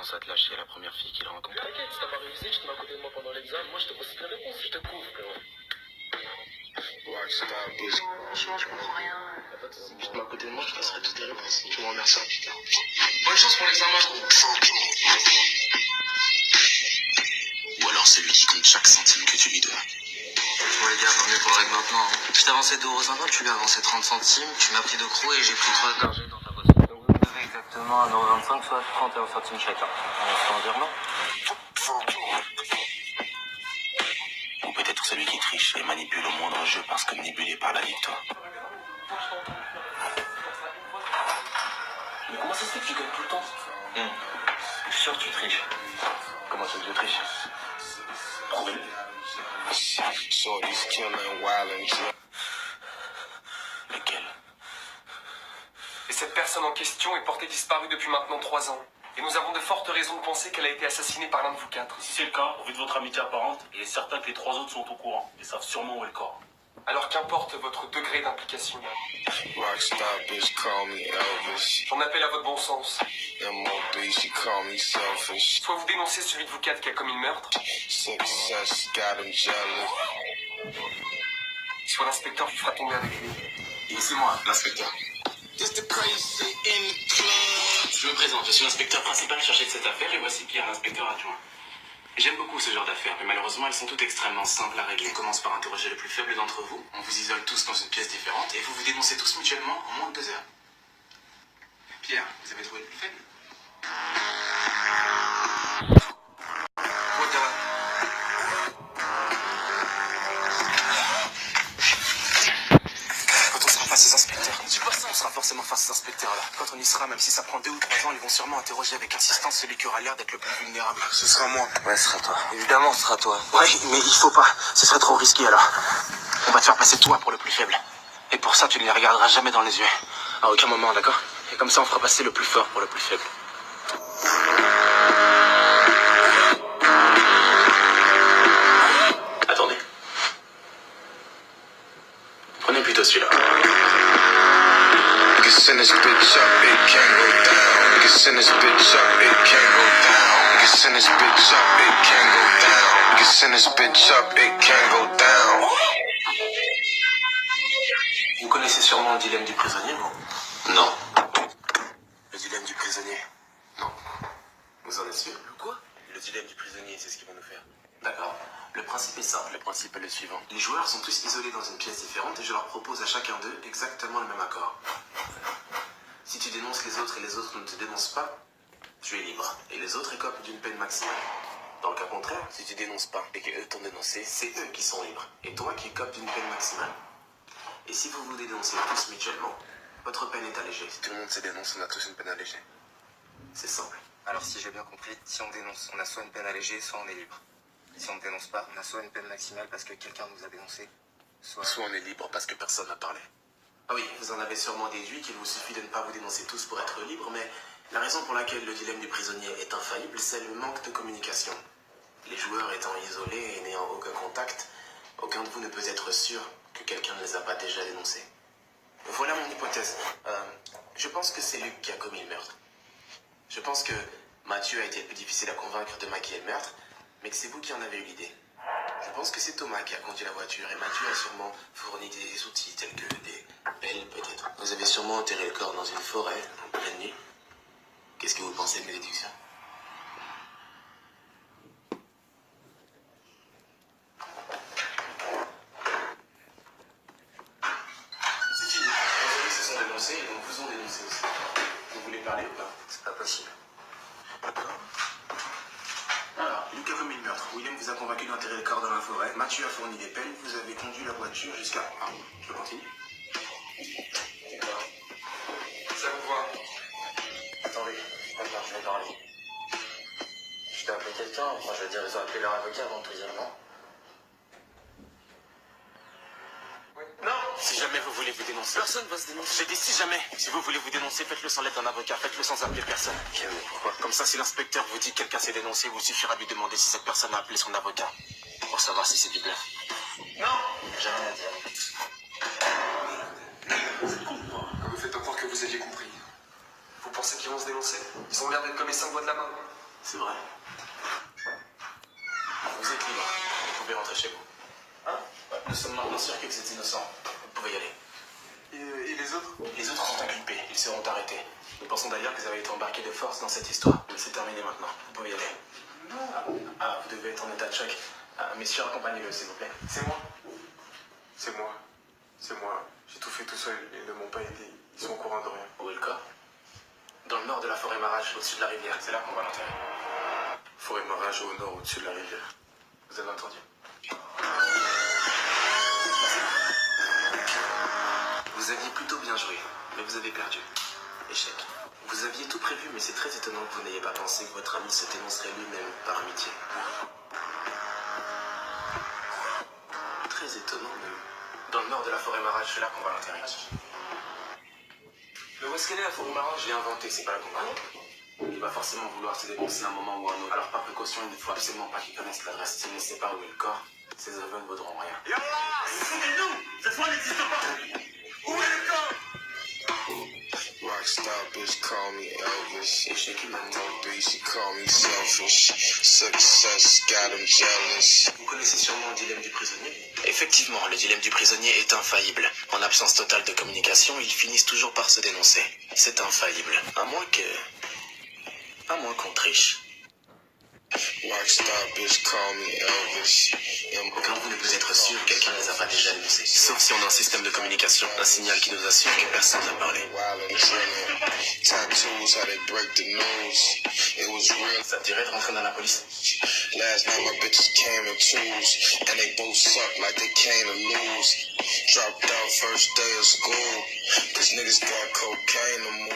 commence à te lâcher à la première fille qu'il rencontre. T'inquiète, si t'as pas réussi, tu te mets à côté de moi pendant l'examen, moi je te pose la réponse, je te couvre, frérot. Franchement, je comprends rien. Tu te mets à côté de moi, je te passerai toutes les réponses. Tu me remercies plus tard. Bonne chance pour l'examen, gros. Ou alors c'est lui qui compte chaque centime que tu lui dois. Bon les gars, vaut mieux qu'on le règle maintenant. Hein. Je t'ai avancé 2,50 €, tu lui as avancé 30 centimes, tu m'as pris 2 crocs et j'ai pris 3 gorgées dans ta bosse. Donc vous me devez exactement 1,25 €, soit 31 centimes chacun. On se fait en virement. Ou peut-être celui qui triche et manipule au moindre jeu parce que manipulé par la victoire. Mais comment ça se fait que tu gagnes tout le temps? Je suis sûr que tu triches. Comment ça que je triche? Prouve-le. Lequel? Et cette personne en question est portée disparue depuis maintenant 3 ans. Et nous avons de fortes raisons de penser qu'elle a été assassinée par l'un de vous 4. Si c'est le cas, au vu de votre amitié apparente, il est certain que les 3 autres sont au courant et savent sûrement où est le corps. Alors qu'importe votre degré d'implication. J'en appelle à votre bon sens. Soit vous dénoncez celui de vous 4 qui a commis le meurtre, soit l'inspecteur lui fera tomber avec lui. Et c'est moi, l'inspecteur. Je me présente, je suis l'inspecteur principal chargé de cette affaire et voici Pierre, l'inspecteur adjoint. J'aime beaucoup ce genre d'affaires, mais malheureusement elles sont toutes extrêmement simples à régler. On commence par interroger le plus faible d'entre vous, on vous isole tous dans une pièce différente et vous vous dénoncez tous mutuellement en moins de 2 heures. Pierre, vous avez trouvé le plus faible? Quand on sera face aux inspecteurs, dis pas ça, on sera forcément face aux inspecteurs là. Quand on y sera, même si ça prend 2 ou 3 ans, ils vont sûrement interroger avec insistance celui qui aura l'air d'être le plus vulnérable. Ce sera moi. Ouais, ce sera toi. Évidemment, ce sera toi. Ouais, mais il faut pas, ce serait trop risqué alors. On va te faire passer toi pour le plus faible. Et pour ça, tu ne les regarderas jamais dans les yeux. À aucun moment, d'accord? Et comme ça, on fera passer le plus fort pour le plus faible. Attendez. Prenez plutôt celui-là. Vous connaissez sûrement le dilemme du prisonnier, vous? Non. Le dilemme du prisonnier? Non. Vous en êtes sûr? Le quoi? Le dilemme du prisonnier, c'est ce qu'ils vont nous faire. D'accord. Le principe est simple, le principe est le suivant. Les joueurs sont tous isolés dans une pièce différente et je leur propose à chacun d'eux exactement le même accord. Si tu dénonces les autres et les autres ne te dénoncent pas, tu es libre. Et les autres écopent d'une peine maximale. Dans le cas contraire, si tu dénonces pas et qu'eux t'ont dénoncé, c'est eux qui sont libres. Et toi qui écopes d'une peine maximale. Et si vous vous dénoncez tous mutuellement, votre peine est allégée. Si tout le monde se dénonce, on a tous une peine allégée. C'est simple. Alors si j'ai bien compris, si on dénonce, on a soit une peine allégée, soit on est libre. Si on ne dénonce pas, on a soit une peine maximale parce que quelqu'un nous a dénoncé, soit on est libre parce que personne n'a parlé. Ah oui, vous en avez sûrement déduit qu'il vous suffit de ne pas vous dénoncer tous pour être libre, mais la raison pour laquelle le dilemme du prisonnier est infaillible, c'est le manque de communication. Les joueurs étant isolés et n'ayant aucun contact, aucun de vous ne peut être sûr que quelqu'un ne les a pas déjà dénoncés. Voilà mon hypothèse. Je pense que c'est Luc qui a commis le meurtre. Je pense que Mathieu a été le plus difficile à convaincre de maquiller le meurtre, mais que c'est vous qui en avez eu l'idée. Je pense que c'est Thomas qui a conduit la voiture et Mathieu a sûrement fourni des outils tels que des pelles peut-être. Vous avez sûrement enterré le corps dans une forêt en pleine nuit. Qu'est-ce que vous pensez de mes déductions? C'est fini. Vos amis se sont dénoncés et donc vous ont dénoncé aussi. Vous voulez parler ou pas? c'est pas possible. Alors, Luc a commis le meurtre. William vous a convaincu d'enterrer le corps dans la forêt. Mathieu a fourni des pelles. Vous avez conduit la voiture jusqu'à... Ah, je peux continuer? Ça vous voit? Attendez, d'accord, je vais parler. Je dois appeler quelqu'un, enfin je veux dire, ils ont appelé leur avocat avant de te dire non. Non. Si jamais vous voulez vous dénoncer... Personne va se dénoncer. J'ai dit si jamais. Si vous voulez vous dénoncer, faites-le sans l'aide d'un avocat. Faites-le sans appeler personne. Ok, mais pourquoi? Comme ça, si l'inspecteur vous dit que quelqu'un s'est dénoncé, vous suffira de lui demander si cette personne a appelé son avocat. Pour savoir si c'est du bluff. Non, j'ai rien à dire. Vous êtes con ou pas? Vous faites croire que vous aviez compris. Vous pensez qu'ils vont se dénoncer? Ils ont l'air d'être comme les 5 doigts de la main. Hein? Ouais, nous sommes maintenant sûrs que vous êtes innocent. Vous pouvez y aller. Et les autres? Les autres sont inculpés, ils seront arrêtés. Nous pensons d'ailleurs que vous avez été embarqués de force dans cette histoire. Mais c'est terminé maintenant, vous pouvez y aller. Ah, vous devez être en état de choc. Messieurs, accompagnez-le, s'il vous plaît. C'est moi. C'est moi. C'est moi. J'ai tout fait tout seul. Ils ne m'ont pas aidé. Ils sont au courant de rien. Où est le corps? Dans le nord de la forêt Marage, au-dessus de la rivière. C'est là qu'on va l'enterrer. Forêt Marage au nord, au-dessus de la rivière. Vous avez entendu? Vous aviez plutôt bien joué, mais vous avez perdu. Échec. Vous aviez tout prévu, mais c'est très étonnant que vous n'ayez pas pensé que votre ami se dénoncerait lui-même par amitié. Très étonnant, même. Dans le nord de la forêt Marage, c'est là qu'on va l'enterrer. Mais où est-ce qu'elle est, la forêt Marage? Je l'ai inventée, c'est pas la compagnie. Il va forcément vouloir se dénoncer à un moment ou à un autre. Alors par précaution, il ne faut absolument pas qu'il connaisse l'adresse. S'il ne sait pas où est le corps, ses aveux ne vaudront rien. Cette fois, n'existe pas. Où est le corps? Rockstar bitch call me Elvis. Échec humain. No she call me selfish. Success got him jealous. Vous connaissez sûrement le dilemme du prisonnier? Effectivement, le dilemme du prisonnier est infaillible. En absence totale de communication, ils finissent toujours par se dénoncer. C'est infaillible. À moins qu'on triche. Rockstar bitch call me Elvis. Aucun de vous ne peut être sûr que quelqu'un ne les a pas déjà dénoncés. Sauf si on a un système de communication, un signal qui nous assure que personne n'a parlé. Wild and drilling. Tattoos, how they break the news. It was real. Ça te dirait de rentrer dans la police? Last night my bitches came in twos. And they both suck like they came to lose. Dropped out first day of school. Cause niggas got cocaine no more.